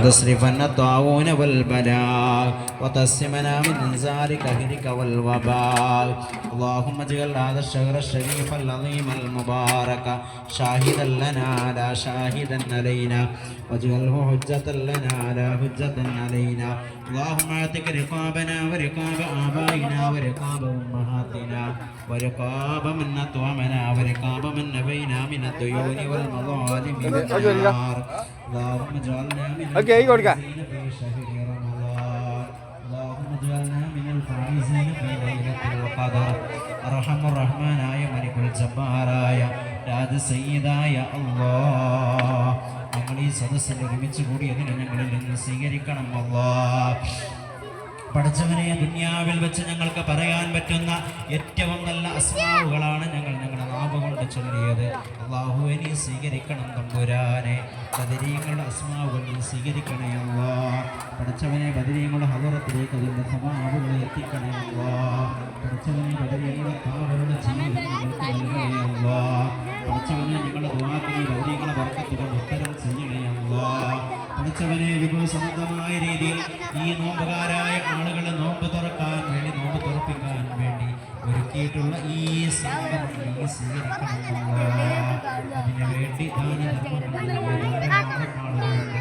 تصرف عنا الطاعون والبلاء وتسلمنا من انزال قهرك والوباء اللهم اجعل هذا الشهر الشريف العظيم المبارك شاهدا لنا على شاهدا علينا واجعله حجة لنا على حجة علينا اللهم اعتق رقابنا ورقاب آبائنا ورقاب أمهاتنا ورقاب من أطعمنا ورقاب من نبينا من الديون والمظالم والنار اللهم اجعلنا من الفائزين في شهر رمضان اللهم اجعلنا من الفائزين في ليلة القدر أرحم الرحمن يا ملك الجبار يا രാജ സയ്യിദായ അല്ലാഹ് ഞങ്ങൾ ഈ സദസ്സിൽ ഒരുമിച്ച് കൂടിയതിനെ ഞങ്ങളിൽ നിന്ന് സ്വീകരിക്കണം അല്ലാഹ് പഠിച്ചവനെ ദുനിയാവിൽ വെച്ച് ഞങ്ങൾക്ക് പറയാൻ പറ്റുന്ന ഏറ്റവും നല്ല അസ്മാവുകളാണ് ഞങ്ങൾ ഞങ്ങളുടെ നാവ് കൊണ്ട് ചൊല്ലിയത് അല്ലാഹുവേ നീ സ്വീകരിക്കണം തമ്പുരാനെ ബദരീങ്ങളുടെ അസ്മാവുകൾ നീ സ്വീകരിക്കണേ അല്ലാഹ് പഠിച്ചവനെ ബദരീങ്ങളുടെ ഹദറത്തിലേക്ക് അതിൻ്റെ സമാവുകളെ എത്തിക്കണേ അല്ലാഹ് പഠിച്ചവനെ ബദരീങ്ങളുടെ താവരുടെ ജീവിതം ഞങ്ങൾക്ക് നൽകണേ അല്ലാഹ് പഠിച്ചവനെ ഞങ്ങളുടെ ദുആത്തിന് ബദരീങ്ങളുടെ ബർക്കത്തുകൾ ഉത്തരം ചെയ്യണേ അല്ലാഹ് പഠിച്ചവനെ വിഭവസമൃദ്ധമായ രീതിയിൽ ഈ നോമ്പുകാരായ ആളുകൾ നോമ്പ് തുറക്കാൻ വേണ്ടി നോമ്പ് തുറപ്പിക്കാൻ വേണ്ടി ഒരുക്കിയിട്ടുള്ള ഈ സംഗമം നീ സ്വീകരിക്കണം അതിനു വേണ്ടി ദാനധർമ്മങ്ങൾ ആളുകളുണ്ട്